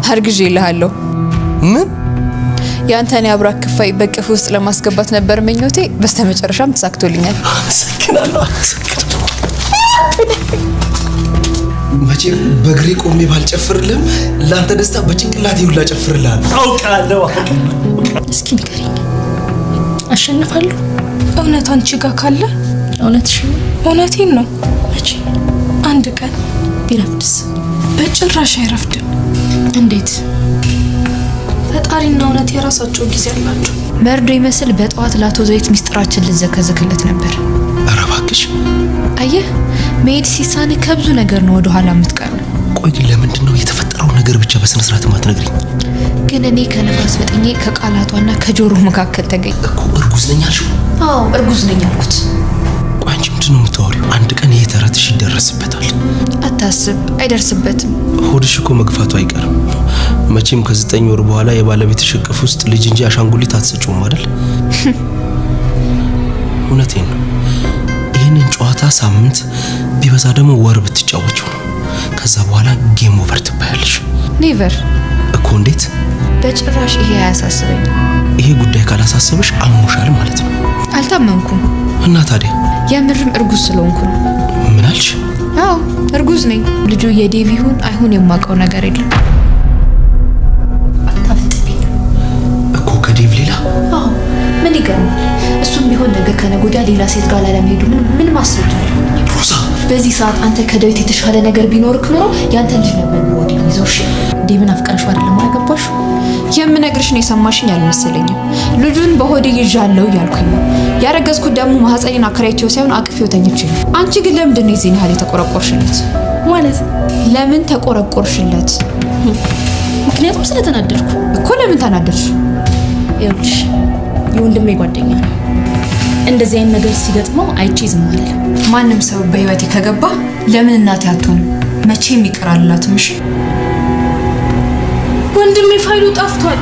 አርግዤልሃለሁ። ምን? ያንተን ያብራክ ክፋይ በቅፍ ውስጥ ለማስገባት ነበር ምኞቴ። በስተመጨረሻም ተሳክቶልኛል። አመሰግናለሁ። መቼም በእግሬ ቆሜ ባልጨፍርልም ላንተ ደስታ በጭንቅላቴ ሁላ ጨፍርልሃለሁ። አውቃለሁ። እስኪ ንገሪኝ፣ አሸንፋለሁ? እውነት አንቺ ጋር ካለ እውነትሽን ነው? እውነቴን ነው። መቼ? አንድ ቀን ቢረፍድስ? በጭራሽ አይረፍድም። እንዴት? ፈጣሪና እውነት የራሳቸው ጊዜ አላቸው። መርዶ ይመስል በጠዋት ላቶ ዘይት ሚስጥራችን ልዘከዘክለት ነበር። ኧረ እባክሽ። አየህ መሄድ ሲሳን ከብዙ ነገር ነው ወደ ኋላ የምትቀረው። ቆይ ግን ለምንድን ነው የተፈጠረው ነገር ብቻ በስነ ስርዓት ማትነግሪኝ? ግን እኔ ከነፋስ ፈጥኜ ከቃላቷና ከጆሮ መካከል ተገኘ እኮ። እርጉዝ ነኝ አልሽው? አዎ እርጉዝ ነኝ አልኩት። ቆይ አንቺ ምንድን ነው የምታወሪው? አንድ ቀን ይሄ ተረትሽ ይደረስበታል። አታስብ፣ አይደርስበትም። ሆድሽ እኮ መግፋቱ አይቀርም። መቼም ከ9 ወር በኋላ የባለቤትሽ እቅፍ ውስጥ ልጅ እንጂ አሻንጉሊት አትሰጪውም አይደል? እውነቴን ነው። ይህንን ጨዋታ ሳምንት ቢበዛ ደግሞ ወር ብትጫወቺው ነው። ከዛ በኋላ ጌም ኦቨር ትባያለሽ። ኔቨር እኮ። እንዴት? በጭራሽ ይሄ አያሳስበኝ። ይሄ ጉዳይ ካላሳሰበሽ አሞሻል ማለት ነው። አልታመምኩም። እና ታዲያ? የምርም እርጉዝ ስለሆንኩ ነው። ምን አልሽ? አዎ እርጉዝ ነኝ። ልጁ የዴቭ ይሁን አይሁን የማውቀው ነገር የለም። አታፍጥብኝ እኮ። ከዴቭ ሌላ? አዎ ምን ይገርማል? እሱም ቢሆን ነገ ከነገ ወዲያ ሌላ ሴት ጋር ላለመሄዱ ምን ማስረጃ አለ? ሮዛ፣ በዚህ ሰዓት አንተ ከዳዊት የተሻለ ነገር ቢኖርክ ኖሮ ያንተ ልጅ ነበር ወዲ ይዞሽ። ዴቭን አፍቀረሽው አይደለም አያገባሽ? የምነግርሽን የሰማሽኝ አልመሰለኝም። ልጁን በሆዴ ይዣለሁ እያልኩኝ ነው። ያረገዝኩት ደግሞ ማህፀኔን አከራይቼው ሳይሆን አቅፌው ተኝቼ ነው። አንቺ ግን ለምንድን ነው የዚህን ያህል የተቆረቆርሽለት? ማለት ለምን ተቆረቆርሽለት? ምክንያቱም ስለተናደድኩ እኮ። ለምን ተናደድሽ? ይኸውልሽ የወንድሜ ጓደኛ ነው። እንደዚህ አይነት ነገር ሲገጥመው አይቼ ዝም አልልም። ማንም ሰው በህይወቴ ከገባ ለምን እናቴ አትሆንም? መቼም ይቀራላትም። እሺ ወንድሜ ፋይሉ ጠፍቷል።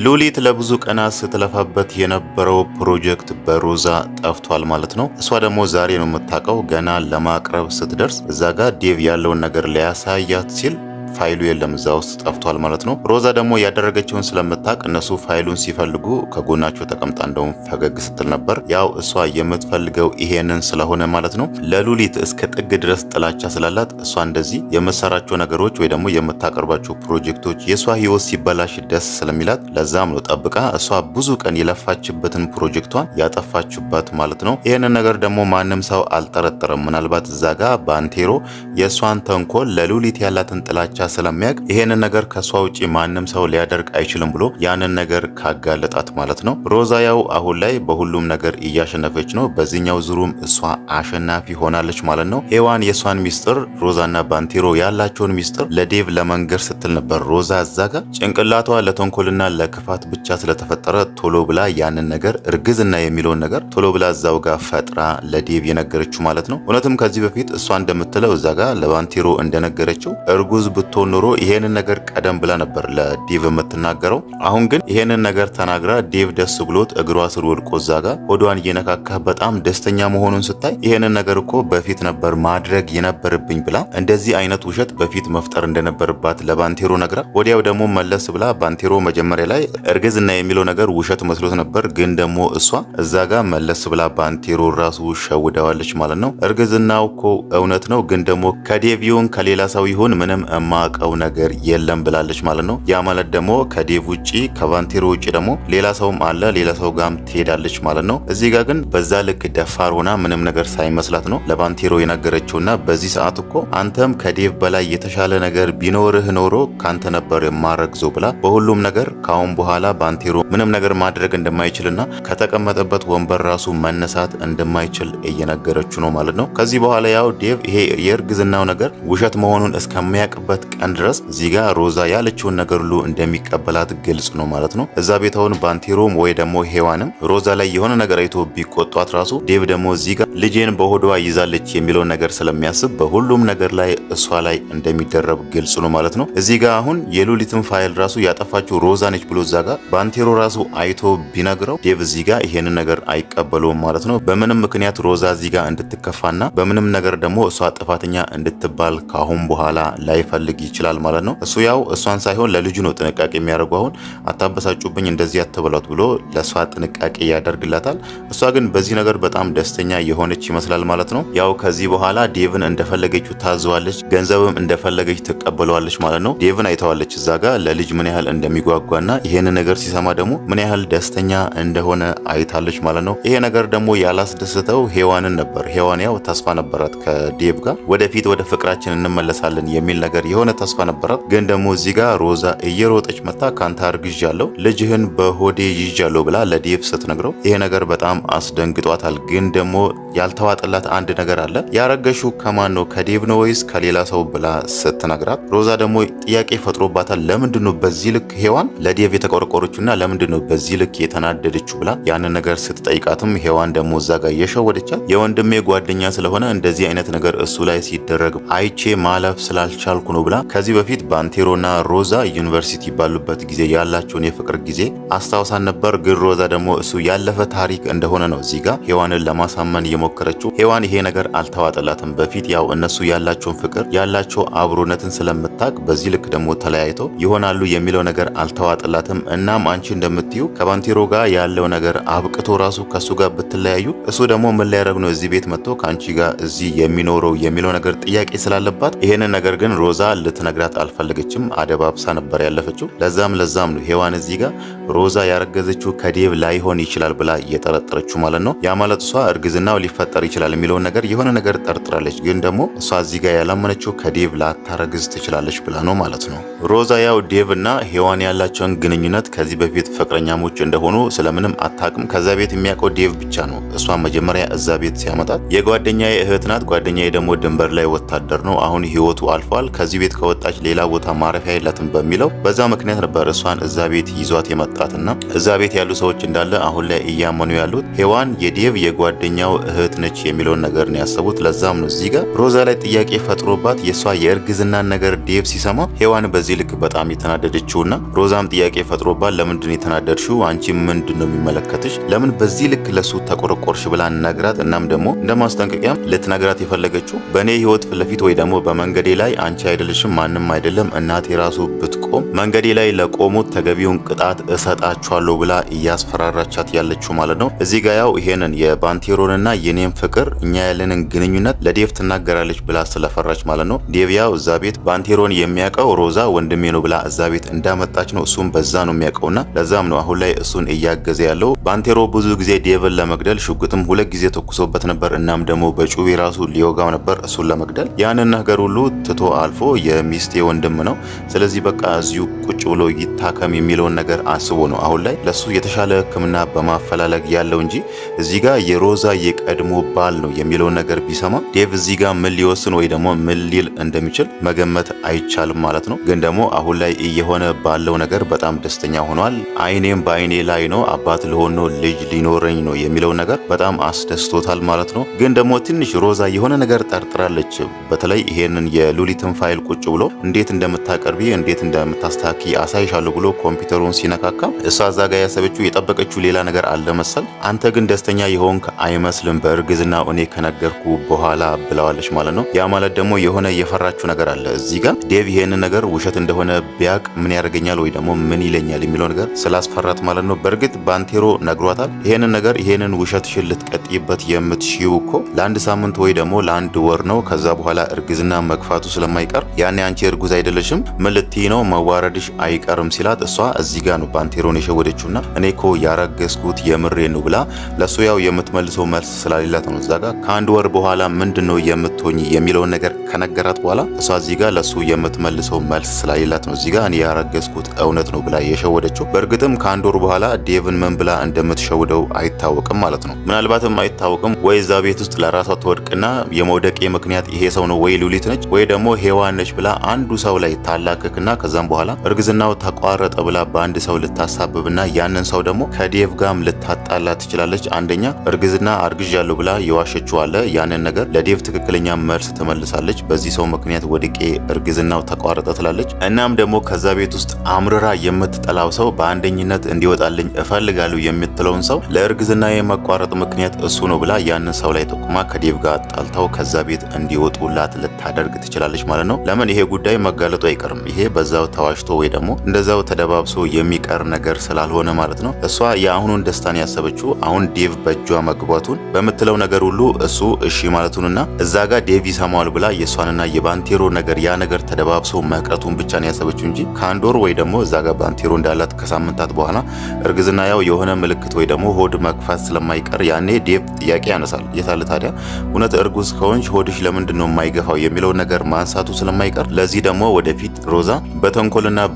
ሉሊት ለብዙ ቀናት ስትለፋበት የነበረው ፕሮጀክት በሮዛ ጠፍቷል ማለት ነው። እሷ ደግሞ ዛሬ ነው የምታውቀው። ገና ለማቅረብ ስትደርስ እዛ ጋር ዴቭ ያለውን ነገር ሊያሳያት ሲል ፋይሉ የለም፣ እዛ ውስጥ ጠፍቷል ማለት ነው። ሮዛ ደግሞ ያደረገችውን ስለምታውቅ እነሱ ፋይሉን ሲፈልጉ ከጎናቸው ተቀምጣ እንደውም ፈገግ ስትል ነበር። ያው እሷ የምትፈልገው ይሄንን ስለሆነ ማለት ነው። ለሉሊት እስከ ጥግ ድረስ ጥላቻ ስላላት እሷ እንደዚህ የምትሰራቸው ነገሮች ወይ ደግሞ የምታቀርባቸው ፕሮጀክቶች የእሷ ህይወት ሲበላሽ ደስ ስለሚላት ለዛም ነው ጠብቃ እሷ ብዙ ቀን የለፋችበትን ፕሮጀክቷን ያጠፋችባት ማለት ነው። ይሄንን ነገር ደግሞ ማንም ሰው አልጠረጠረም። ምናልባት እዛ ጋር ባንቴሮ የእሷን ተንኮል ለሉሊት ያላትን ጥላቻ ስለሚያውቅ ይሄንን ነገር ከሷ ውጪ ማንም ሰው ሊያደርግ አይችልም ብሎ ያንን ነገር ካጋለጣት ማለት ነው። ሮዛ ያው አሁን ላይ በሁሉም ነገር እያሸነፈች ነው። በዚህኛው ዙሩም እሷ አሸናፊ ሆናለች ማለት ነው። ሄዋን የሷን ሚስጥር ሮዛና ባንቴሮ ያላቸውን ሚስጥር ለዴቭ ለመንገር ስትል ነበር ሮዛ እዛ ጋር ጭንቅላቷ ለተንኮልና ለክፋት ብቻ ስለተፈጠረ ቶሎ ብላ ያንን ነገር እርግዝና የሚለውን ነገር ቶሎ ብላ እዛው ጋር ፈጥራ ለዴቭ የነገረችው ማለት ነው። እውነትም ከዚህ በፊት እሷ እንደምትለው እዛ ጋር ለባንቴሮ እንደነገረችው እርጉዝ ብትሆን ኖሮ ይሄንን ነገር ቀደም ብላ ነበር ለዴቭ የምትናገረው። አሁን ግን ይሄንን ነገር ተናግራ ዴቭ ደስ ብሎት እግሯ ስር ወድቆ እዛ ጋር ሆዷን እየነካካ በጣም ደስተኛ መሆኑን ስታይ ይሄንን ነገር እኮ በፊት ነበር ማድረግ የነበረብኝ ብላ እንደዚህ አይነት ውሸት በፊት መፍጠር እንደነበረባት ለባንቴሮ ነግራ ወዲያው ደግሞ መለስ ብላ ባንቴሮ መጀመሪያ ላይ እርግዝና የሚለው ነገር ውሸት መስሎት ነበር፣ ግን ደግሞ እሷ እዛ ጋር መለስ ብላ ባንቴሮ ራሱ ሸውደዋለች ማለት ነው። እርግዝናው እኮ እውነት ነው፣ ግን ደግሞ ከዴቭ ይሁን ከሌላ ሰው ይሁን ምንም የማውቀው ነገር የለም ብላለች ማለት ነው። ያ ማለት ደግሞ ከዴቭ ውጪ ከባንቴሮ ውጪ ደግሞ ሌላ ሰውም አለ፣ ሌላ ሰው ጋርም ትሄዳለች ማለት ነው። እዚህ ጋር ግን በዛ ልክ ደፋር ሆና ምንም ነገር ሳይመስላት ነው ለባንቴሮ የነገረችውና በዚህ ሰዓት እኮ አንተም ከዴቭ በላይ የተሻለ ነገር ቢኖርህ ኖሮ ካንተ ነበር የማረግዘው ብላ በሁሉም ነገር ካሁን በኋላ ባንቴሮ ምንም ነገር ማድረግ እንደማይችልና ከተቀመጠበት ወንበር ራሱ መነሳት እንደማይችል እየነገረችው ነው ማለት ነው። ከዚህ በኋላ ያው ዴቭ ይሄ የእርግዝናው ነገር ውሸት መሆኑን እስከሚያውቅበት ቀን ድረስ እዚህ ጋር ሮዛ ያለችውን ነገር ሁሉ እንደሚቀበላት ግልጽ ነው ማለት ነው። እዛ ቤታውን ባንቴሮም ወይ ደግሞ ሄዋንም ሮዛ ላይ የሆነ ነገር አይቶ ቢቆጧት ራሱ ዴቭ ደግሞ እዚህ ጋር ልጄን በሆዷ ይዛለች የሚለው ነገር ስለሚያስብ በሁሉም ነገር ላይ እሷ ላይ እንደሚደረብ ግልጽ ነው ማለት ነው። እዚህ ጋር አሁን የሉሊትን ፋይል ራሱ ያጠፋችው ሮዛ ነች ብሎ እዛ ጋር ባንቴሮ ራሱ አይቶ ቢነግረው ዴቭ እዚህ ጋር ይሄንን ነገር አይቀበለውም ማለት ነው። በምንም ምክንያት ሮዛ እዚህ ጋር እንድትከፋና በምንም ነገር ደግሞ እሷ ጥፋተኛ እንድትባል ካሁን በኋላ ላይፈልግ ይችላል ማለት ነው። እሱ ያው እሷን ሳይሆን ለልጁ ነው ጥንቃቄ የሚያደርገው። አሁን አታበሳጩብኝ እንደዚህ አትበሏት ብሎ ለእሷ ጥንቃቄ ያደርግላታል። እሷ ግን በዚህ ነገር በጣም ደስተኛ የሆነች ይመስላል ማለት ነው። ያው ከዚህ በኋላ ዴቭን እንደፈለገችው ታዘዋለች፣ ገንዘብም እንደፈለገች ትቀበለዋለች ማለት ነው። ዴቭን አይተዋለች እዛ ጋር ለልጅ ምን ያህል እንደሚጓጓና ይሄን ነገር ሲሰማ ደግሞ ምን ያህል ደስተኛ እንደሆነ አይታለች ማለት ነው። ይሄ ነገር ደግሞ ያላስደስተው ሄዋንን ነበር። ሄዋን ያው ተስፋ ነበራት ከዴቭ ጋር ወደፊት ወደ ፍቅራችን እንመለሳለን የሚል ነገር የሆነ ተስፋ ነበራት። ግን ደግሞ እዚህ ጋር ሮዛ እየሮጠች መታ ካንተ አርግዣለሁ ልጅህን በሆዴ ይዣለሁ ብላ ለዴቭ ስትነግረው ይሄ ነገር በጣም አስደንግጧታል። ግን ደግሞ ያልተዋጠላት አንድ ነገር አለ። ያረገሹ ከማን ነው ከዴቭ ነው ወይስ ከሌላ ሰው ብላ ስትነግራት ሮዛ ደግሞ ጥያቄ ፈጥሮባታል። ለምንድነው በዚህ ልክ ሄዋን ለዴቭ የተቆረቆረችውና ለምንድነው በዚህ ልክ የተናደደችው ብላ ያንን ነገር ስትጠይቃትም ሄዋን ደግሞ እዛ ጋር የሸወደቻት የወንድሜ ጓደኛ ስለሆነ እንደዚህ አይነት ነገር እሱ ላይ ሲደረግ አይቼ ማለፍ ስላልቻልኩ ነው ብላ ከዚህ በፊት ባንቴሮና ሮዛ ዩኒቨርሲቲ ባሉበት ጊዜ ያላቸውን የፍቅር ጊዜ አስታውሳን ነበር። ግን ሮዛ ደግሞ እሱ ያለፈ ታሪክ እንደሆነ ነው እዚህ ጋር ሄዋንን ለማሳመን የሞከረችው። ሄዋን ይሄ ነገር አልተዋጠላትም። በፊት ያው እነሱ ያላቸውን ፍቅር ያላቸው አብሮነትን ስለምታቅ በዚህ ልክ ደግሞ ተለያይተው ይሆናሉ የሚለው ነገር አልተዋጠላትም። እናም አንቺ እንደምትዩ ከባንቴሮ ጋር ያለው ነገር አብቅቶ ራሱ ከሱ ጋር ብትለያዩ እሱ ደግሞ ምን ሊያደርግ ነው እዚህ ቤት መጥቶ ከአንቺ ጋር እዚህ የሚኖረው የሚለው ነገር ጥያቄ ስላለባት ይሄንን ነገር ግን ሮዛ ልትነግራት አልፈለገችም። አደባብሳ ነበር ያለፈችው። ለዛም ነው ሄዋን እዚህ ጋር ሮዛ ያረገዘችው ከዴቭ ላይሆን ይችላል ብላ እየጠረጠረችው ማለት ነው። ያ ማለት እሷ እርግዝናው ሊፈጠር ይችላል የሚለውን ነገር የሆነ ነገር ጠርጥራለች። ግን ደግሞ እሷ እዚህ ጋር ያላመነችው ከዴቭ ላታረግዝ ትችላለች ብላ ነው ማለት ነው። ሮዛ ያው ዴቭ እና ሄዋን ያላቸውን ግንኙነት ከዚህ በፊት ፍቅረኛሞች እንደሆኑ ስለምንም አታውቅም። ከዛ ቤት የሚያውቀው ዴቭ ብቻ ነው። እሷ መጀመሪያ እዛ ቤት ሲያመጣት የጓደኛዬ እህት ናት፣ ጓደኛዬ ደግሞ ድንበር ላይ ወታደር ነው፣ አሁን ህይወቱ አልፏል፣ ከዚህ ቤት ከወጣች ሌላ ቦታ ማረፊያ የላትም በሚለው በዛ ምክንያት ነበር እሷን እዛ ቤት ይዟት የመጣትና እዛ ቤት ያሉ ሰዎች እንዳለ አሁን ላይ እያመኑ ያሉት ሄዋን የዴቭ የጓደኛው እህት ነች የሚለውን ነገር ነው ያሰቡት። ለዛም ነው እዚህ ጋር ሮዛ ላይ ጥያቄ ፈጥሮባት የሷ የእርግዝናን ነገር ዴቭ ሲሰማ ሄዋን በዚህ ልክ በጣም የተናደደችውና ሮዛም ጥያቄ ፈጥሮባት ለምንድን የተናደድሽው? አንቺ ምንድን ነው የሚመለከትሽ? ለምን በዚህ ልክ ለሱ ተቆረቆርሽ ብላ ነግራት። እናም ደግሞ እንደማስጠንቀቂያ ልትነግራት የፈለገችው በእኔ ህይወት ፊት ለፊት ወይ ደግሞ በመንገዴ ላይ አንቺ አይደለሽም ማንም አይደለም እናቴ ራሱ ብትቆም መንገዴ ላይ ለቆሙት ተገቢውን ቅጣት እሰጣቸዋለሁ ብላ እያስፈራራቻት ያለችው ማለት ነው። እዚህ ጋር ያው ይሄንን የባንቴሮንና የኔም ፍቅር እኛ ያለንን ግንኙነት ለዴቭ ትናገራለች ብላ ስለፈራች ማለት ነው። ዴቭ ያው እዛ ቤት ባንቴሮን የሚያውቀው ሮዛ ወንድሜ ነው ብላ እዛ ቤት እንዳመጣች ነው እሱም በዛ ነው የሚያውቀውና ለዛም ነው አሁን ላይ እሱን እያገዘ ያለው። ባንቴሮ ብዙ ጊዜ ዴቭን ለመግደል ሽጉጥም 2 ጊዜ ተኩሶበት ነበር። እናም ደግሞ በጩቤ ራሱ ሊወጋው ነበር እሱን ለመግደል። ያንን ነገር ሁሉ ትቶ አልፎ የሚስቴ ወንድም ነው ስለዚህ በቃ እዚሁ ቁጭ ብሎ ይታከም የሚለውን ነገር አስቦ ነው አሁን ላይ ለሱ የተሻለ ሕክምና በማፈላለግ ያለው እንጂ እዚህ ጋር የሮዛ የቀድሞ ባል ነው የሚለውን ነገር ቢሰማ ዴቭ እዚህ ጋር ምን ሊወስን ወይ ደግሞ ምን ሊል እንደሚችል መገመት አይቻልም ማለት ነው። ግን ደግሞ አሁን ላይ እየሆነ ባለው ነገር በጣም ደስተኛ ሆኗል። አይኔም በአይኔ ላይ ነው አባት ልሆን ነው ልጅ ሊኖረኝ ነው የሚለው ነገር በጣም አስደስቶታል ማለት ነው። ግን ደግሞ ትንሽ ሮዛ የሆነ ነገር ጠርጥራለች። በተለይ ይሄንን የሉሊትን ፋይል ቁጭ ብሎ እንዴት እንደምታቀርቢ እንዴት እንደምታስተካኪ አሳይሻለሁ ብሎ ኮምፒውተሩን ሲነካካ እሷ እዛ ጋር ያሰበችው የጠበቀችው ሌላ ነገር አለ መሰል። አንተ ግን ደስተኛ የሆንክ አይመስልም በእርግዝና እኔ ከነገርኩ በኋላ ብለዋለች ማለት ነው። ያ ማለት ደግሞ የሆነ የፈራችው ነገር አለ እዚህ ጋር ዴቭ ይሄንን ነገር ውሸት እንደሆነ ቢያቅ ምን ያደርገኛል ወይ ደግሞ ምን ይለኛል የሚለው ነገር ስላስፈራት ማለት ነው። በእርግጥ ባንቴሮ ነግሯታል ይሄንን ነገር ይሄንን ውሸትሽን ልትቀጥይበት የምትሽው እኮ ለአንድ ሳምንት ወይ ደግሞ ለአንድ ወር ነው። ከዛ በኋላ እርግዝና መግፋቱ ስለማይቀር ያኔ አንቺ እርጉዝ አይደለሽም ምን ልትይ ነው መዋረድሽ አይቀርም ሲላት እሷ እዚህ ጋር ነው ባንቴሮን የሸወደችውና እኔ እኮ ያረገዝኩት የምሬ ነው ብላ ለሱ ያው የምትመልሰው መልስ ስላሌላት ነው። እዛ ጋር ከአንድ ወር በኋላ ምንድነው የምትሆኝ የሚለውን ነገር ከነገራት በኋላ እሷ እዚህ ጋር ለሱ የምትመልሰው መልስ ስላሌላት ነው እዚህ ጋር እኔ ያረገዝኩት እውነት ነው ብላ የሸወደችው። በእርግጥም ከአንድ ወር በኋላ ዴቭን ምን ብላ እንደምትሸውደው አይታወቅም ማለት ነው። ምናልባትም አይታወቅም ወይ እዛ ቤት ውስጥ ለራሷ ትወድቅና የመውደቄ ምክንያት ይሄ ሰው ነው ወይ ሉሊት ነች ወይ ደግሞ ሄዋን ነች ብላ አንዱ ሰው ላይ ታላክክና ከዛም በኋላ እርግዝናው ተቋረጠ ብላ በአንድ ሰው ልታሳብብና ያንን ሰው ደግሞ ከዴቭ ጋርም ልታጣላ ትችላለች። አንደኛ እርግዝና አርግዣለሁ ብላ የዋሸችው አለ። ያንን ነገር ለዴቭ ትክክለኛ መልስ ትመልሳለች። በዚህ ሰው ምክንያት ወድቄ እርግዝናው ተቋረጠ ትላለች። እናም ደግሞ ከዛ ቤት ውስጥ አምርራ የምትጠላው ሰው በአንደኝነት እንዲወጣልኝ እፈልጋለሁ የምትለውን ሰው ለእርግዝና የመቋረጥ ምክንያት እሱ ነው ብላ ያንን ሰው ላይ ጠቁማ ከዴቭ ጋር ጣልታው ከዛ ቤት እንዲወጡላት ልታደርግ ትችላለች ማለት ነው። ለምን ይሄ ጉዳይ መጋለጡ አይቀርም። ይሄ በዛው ተዋሽቶ ወይ ደግሞ እንደዛው ተደባብሶ የሚቀር ነገር ስላልሆነ ማለት ነው። እሷ የአሁኑን ደስታን ያሰበችው አሁን ዴቭ በእጇ መግባቱን በምትለው ነገር ሁሉ እሱ እሺ ማለቱንና እዛ ጋር ዴቭ ይሰማዋል ብላ የሷንና የባንቴሮ ነገር ያ ነገር ተደባብሶ መቅረቱን ብቻ ነው ያሰበችው እንጂ ከአንድ ወር ወይ ደግሞ እዛ ጋር ባንቴሮ እንዳላት ከሳምንታት በኋላ እርግዝና ያው የሆነ ምልክት ወይ ደግሞ ሆድ መግፋት ስለማይቀር ያኔ ዴቭ ጥያቄ ያነሳል። የታለ ታዲያ እውነት እርጉዝ ከሆንሽ ሆድሽ ለምንድን ነው የማይገፋው የሚለው ነገር ማንሳቱ ስለማይቀር ለዚህ ደግሞ ወደፊት ሮዛ በተንኮልና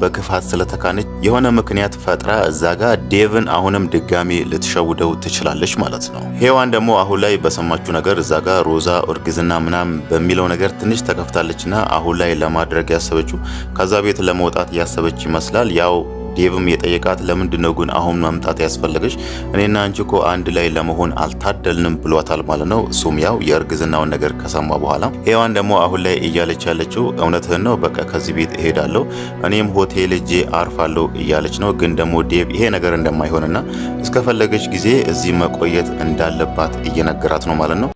በክፋት ስለተካነች የሆነ ምክንያት ፈጥራ እዛ ጋር ዴቭን አሁንም ድጋሚ ልትሸውደው ትችላለች ማለት ነው። ሄዋን ደግሞ አሁን ላይ በሰማችው ነገር እዛ ጋር ሮዛ እርግዝና ምናምን በሚለው ነገር ትንሽ ተከፍታለችና አሁን ላይ ለማድረግ ያሰበችው ከዛ ቤት ለመውጣት ያሰበች ይመስላል። ያው ዴቭም የጠየቃት ለምንድን ነው ግን አሁን መምጣት ያስፈለገች? እኔና አንቺ እኮ አንድ ላይ ለመሆን አልታደልንም ብሏታል ማለት ነው። እሱም ያው የእርግዝናውን ነገር ከሰማ በኋላ ሄዋን ደግሞ አሁን ላይ እያለች ያለችው እውነትህን ነው፣ በቃ ከዚህ ቤት እሄዳለሁ፣ እኔም ሆቴል ሄጄ አርፋለሁ እያለች ነው። ግን ደግሞ ዴቭ ይሄ ነገር እንደማይሆንና እስከፈለገች ጊዜ እዚህ መቆየት እንዳለባት እየነገራት ነው ማለት ነው።